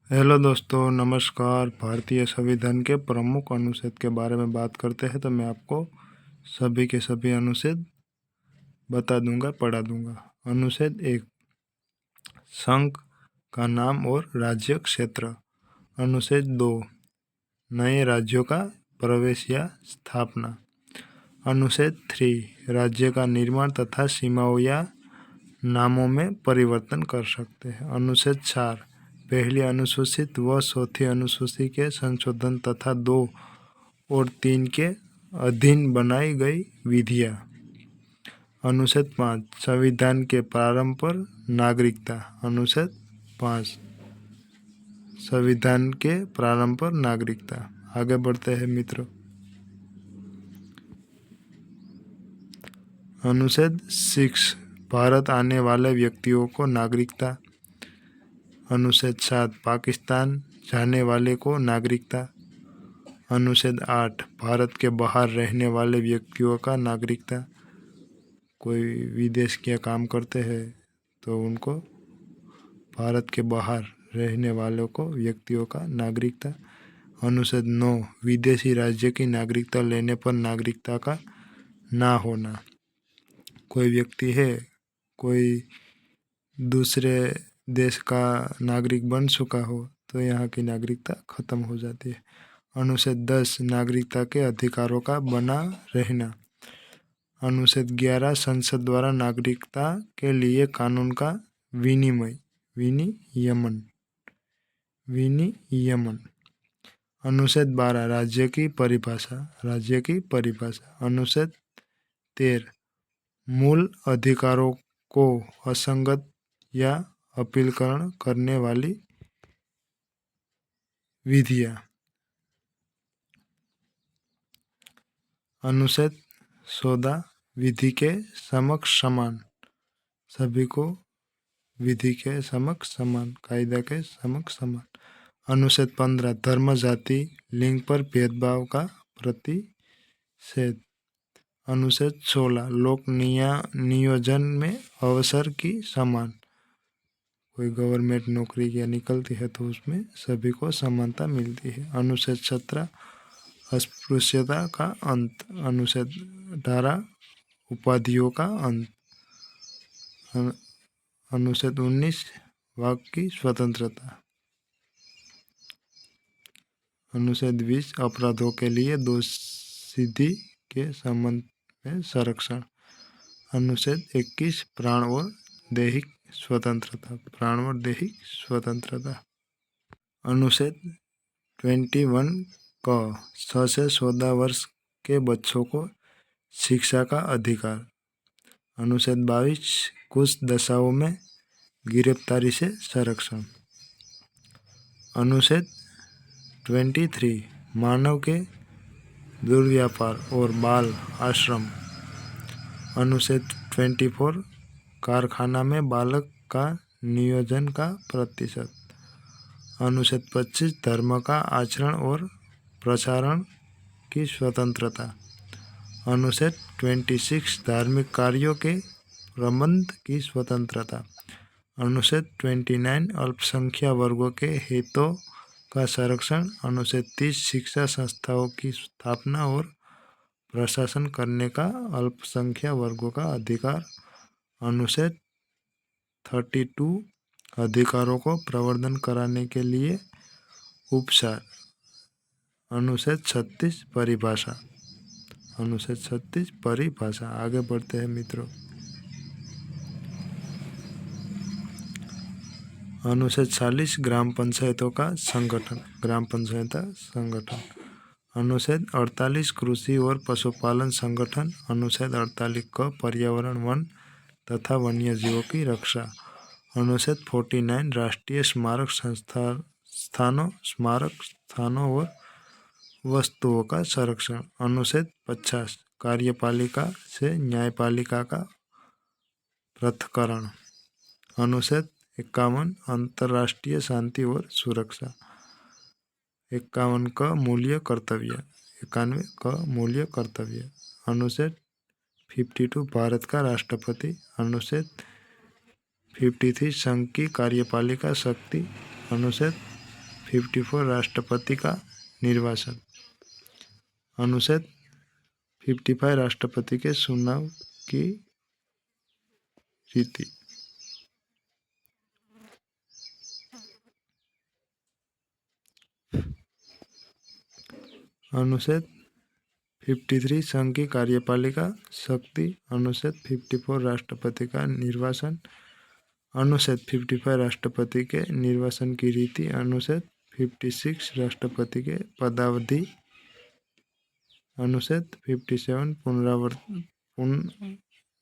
Hello दोस्तों, नमस्कार। भारतीय संविधान के प्रमुख अनुच्छेद के बारे में बात करते हैं तो मैं आपको सभी के सभी अनुच्छेद बता दूंगा, पढ़ा दूंगा। अनुच्छेद 1, संघ का नाम और राज्य क्षेत्र। अनुच्छेद 2, नए राज्यों का प्रवेश या स्थापना। अनुच्छेद 3, राज्य का निर्माण तथा सीमाओं या नामों में परिवर्तन कर सकते हैं। अनुच्छेद 4, पहली अनुसूचित व चौथी अनुसूची के संशोधन तथा 2 और 3 के अधीन बनाई गई विधियाँ। अनुच्छेद 5, संविधान के प्रारंभ पर नागरिकता। अनुच्छेद 5, संविधान के प्रारंभ पर नागरिकता। आगे बढ़ते हैं मित्रों। अनुच्छेद 6, भारत आने वाले व्यक्तियों को नागरिकता। अनुच्छेद 7, पाकिस्तान जाने वाले को नागरिकता। अनुच्छेद 8, भारत के बाहर रहने वाले व्यक्तियों का नागरिकता। कोई विदेश के काम करते हैं तो उनको भारत के बाहर रहने वालों को व्यक्तियों का नागरिकता। अनुच्छेद 9, विदेशी राज्य की नागरिकता लेने पर नागरिकता का ना होना। कोई व्यक्ति है, कोई दूसरे देश का नागरिक बन चुका हो तो यहाँ की नागरिकता खत्म हो जाती है। अनुच्छेद 10, नागरिकता के अधिकारों का बना रहना। अनुच्छेद 11, संसद द्वारा नागरिकता के लिए कानून का विनियमन। अनुच्छेद 12, राज्य की परिभाषा। अनुच्छेद 13, मूल अधिकारों को असंगत या अपील करने वाली विधियाँ। अनुच्छेद 14, विधि के समक्ष समान। सभी को विधि के समक्ष समान, कायदा के समक्ष समान। अनुच्छेद 15, धर्म, जाति, लिंग पर भेदभाव का प्रतिषेध। अनुच्छेद 16, लोक नियोजन में अवसर की समान। कोई गवर्नमेंट नौकरी या निकलती है तो उसमें सभी को समानता मिलती है। अनुच्छेद 17, अस्पृश्यता का अंत। अनुच्छेद 18, उपाधियों का अंत। अनुच्छेद 19, वाक की स्वतंत्रता। अनुच्छेद 20, अपराधों के लिए दोषियों के संबंध में संरक्षण। अनुच्छेद 21, प्राण और दैहिक स्वतंत्रता। अनुच्छेद 21 क, 6 से 14 वर्ष के बच्चों को शिक्षा का अधिकार। अनुच्छेद 22, कुछ दशाओं में गिरफ्तारी से संरक्षण। अनुच्छेद 23, मानव के दुर्व्यापार और बाल आश्रम। अनुच्छेद 24, कारखाना में बालक का नियोजन का प्रतिशत। अनुच्छेद 25, धर्म का आचरण और प्रचारण की स्वतंत्रता। अनुच्छेद 26, धार्मिक कार्यों के प्रबंध की स्वतंत्रता। अनुच्छेद 29, अल्पसंख्यक वर्गों के हितों का संरक्षण। अनुच्छेद 30, शिक्षा संस्थाओं की स्थापना और प्रशासन करने का अल्पसंख्यक वर्गों का अधिकार। अनुच्छेद 32, अधिकारों को प्रवर्धन कराने के लिए उपचार। अनुच्छेद 36, परिभाषा। अनुच्छेद 36, परिभाषा। आगे बढ़ते हैं मित्रों। अनुच्छेद 40, ग्राम पंचायतों का संगठन। अनुच्छेद 48, कृषि और पशुपालन संगठन। अनुच्छेद 48 क, पर्यावरण, वन तथा वन्यजीवों की रक्षा। अनुच्छेद 49, राष्ट्रीय स्मारक स्थानों और वस्तुओं का संरक्षण। अनुच्छेद 50, कार्यपालिका से न्यायपालिका का पृथक्करण। अनुच्छेद 51, अंतर्राष्ट्रीय शांति और सुरक्षा। 51 का मूल्य कर्तव्य। 91 का मूल्य कर्तव्य। अनुच्छेद 52, भारत का राष्ट्रपति। अनुच्छेद 53, संघ की कार्यपालिका शक्ति। अनुच्छेद 54 राष्ट्रपति का निर्वाचन। अनुच्छेद 55 राष्ट्रपति के चुनाव की रीति। अनुच्छेद 53 संघ की कार्यपालिका शक्ति। अनुच्छेद 54 राष्ट्रपति का निर्वाचन। अनुच्छेद 55 राष्ट्रपति के निर्वाचन की रीति। अनुच्छेद 56 राष्ट्रपति के पदावधि। अनुच्छेद 57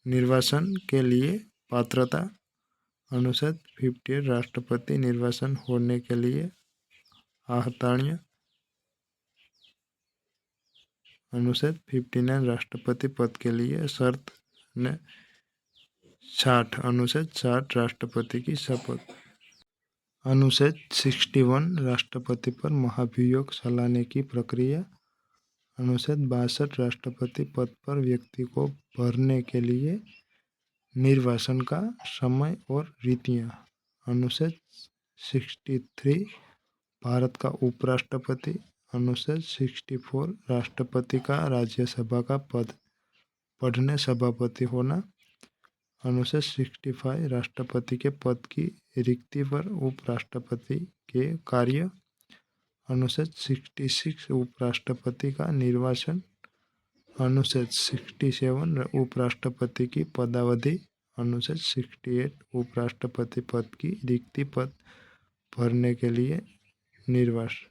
निर्वाचन के लिए पात्रता। अनुच्छेद 58 राष्ट्रपति निर्वाचन होने के लिए आहर्ताण्य। अनुच्छेद 59 राष्ट्रपति पद के लिए शर्त। 60 अनुच्छेद 60 राष्ट्रपति की शपथ। अनुच्छेद 61 राष्ट्रपति पर महाभियोग चलाने की प्रक्रिया। अनुच्छेद 62 राष्ट्रपति पद पर व्यक्ति को भरने के लिए निर्वाचन का समय और रीतियाँ। अनुच्छेद 63 भारत का उपराष्ट्रपति। अनुच्छेद 64 राष्ट्रपति का राज्यसभा का पद पढ़ने सभापति होना। अनुच्छेद 65 राष्ट्रपति के पद की रिक्ति पर उपराष्ट्रपति के कार्य। अनुच्छेद 66 उपराष्ट्रपति का निर्वाचन। अनुच्छेद 67 उपराष्ट्रपति की पदावधि। अनुच्छेद 68 उपराष्ट्रपति पद की रिक्ति पद भरने के लिए निर्वाचन।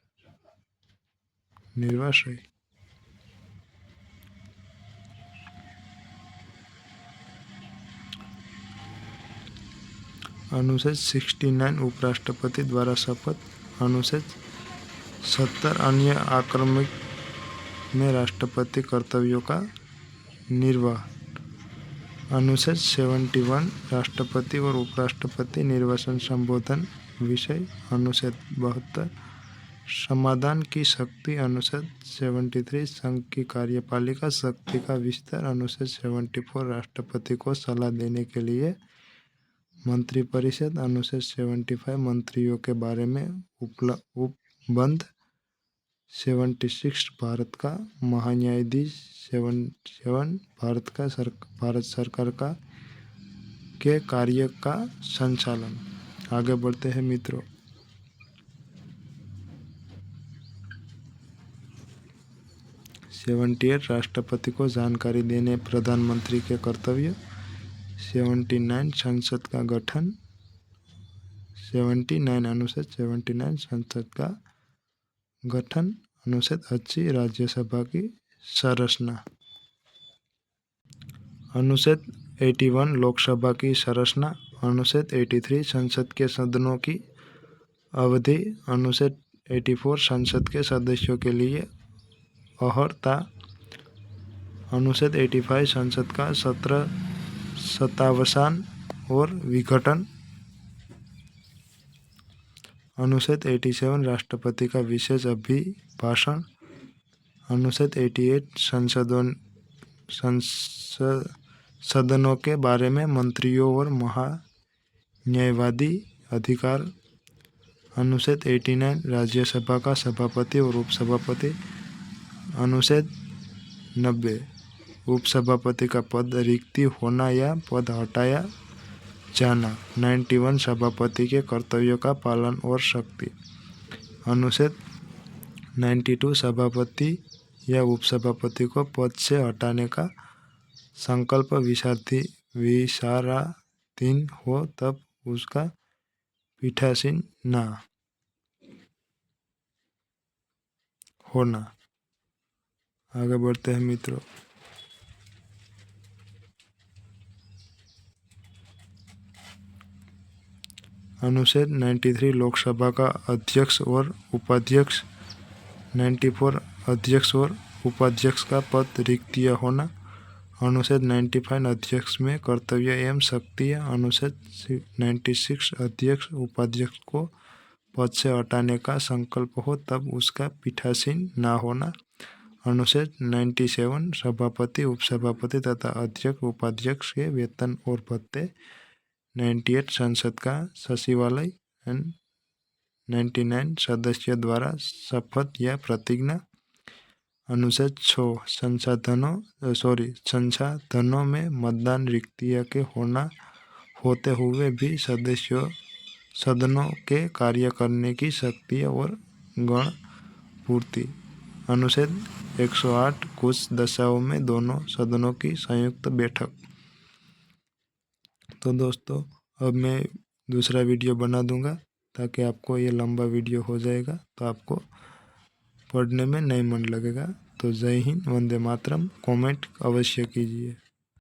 अनुच्छेद 69 उपराष्ट्रपति द्वारा शपथ। अनुच्छेद 70 अन्य आक्रमक में राष्ट्रपति कर्तव्यों का निर्वाह। अनुच्छेद 71 राष्ट्रपति और उपराष्ट्रपति निर्वाचन संबोधन विषय। अनुच्छेद 72 समाधान की शक्ति। अनुच्छेद 73 संघ की कार्यपालिका शक्ति का विस्तार। अनुच्छेद 74 राष्ट्रपति को सलाह देने के लिए मंत्रिपरिषद। अनुच्छेद 75 मंत्रियों के बारे में उपबंध। 76 भारत का महान्यायाधीश। 77 भारत सरकार के कार्य का संचालन। आगे बढ़ते हैं मित्रों। राष्ट्रपति को जानकारी देने प्रधानमंत्री के कर्तव्य। 79 संसद का गठन। 79 अनुच्छेद 79 संसद का गठन। अनुच्छेद 80 राज्यसभा की संरचना। अनुच्छेद 81 लोकसभा की संरचना। अनुच्छेद 83 संसद के सदनों की अवधि। अनुच्छेद 84 संसद के सदस्यों के लिए अर्हता। अनुच्छेद 85 संसद का सत्र शतावसान और विघटन। अनुच्छेद 87 राष्ट्रपति का विशेष अभिभाषण। अनुच्छेद 88 सदनों के बारे में मंत्रियों और महान्यायवादी अधिकार। अनुच्छेद 89 राज्यसभा का सभापति और उपसभापति। अनुच्छेद 90 उपसभापति का पद रिक्ति होना या पद हटाया जाना। 91 सभापति के कर्तव्यों का पालन और शक्ति। अनुच्छेद 92 सभापति या उपसभापति को पद से हटाने का संकल्प विचाराधीन हो तब उसका पीठासीन न होना। आगे बढ़ते हैं मित्रों। अनुच्छेद 93 लोकसभा का अध्यक्ष और उपाध्यक्ष। 94 अध्यक्ष और उपाध्यक्ष का पद रिक्तीय होना। अनुच्छेद 95 अध्यक्ष में कर्तव्य एवं शक्तियाँ। अनुच्छेद 96 अध्यक्ष उपाध्यक्ष को पद से हटाने का संकल्प हो तब उसका पीठासीन न होना। अनुच्छेद 97 सभापति उपसभापति तथा अध्यक्ष उपाध्यक्ष के वेतन और भत्ते। 98 संसद का सचिवालय। 99 सदस्यों द्वारा शपथ या प्रतिज्ञा। अनुच्छेद 6 संसाधनों में मतदान रिक्तियों के होते हुए भी सदनों के कार्य करने की शक्ति और गण पूर्ति। अनुच्छेद 108 कुछ दशाओं में दोनों सदनों की संयुक्त बैठक। तो दोस्तों अब मैं दूसरा वीडियो बना दूंगा ताकि आपको ये लंबा वीडियो हो जाएगा तो आपको पढ़ने में नहीं मन लगेगा। तो जय हिंद, वंदे मातरम। कमेंट अवश्य कीजिए।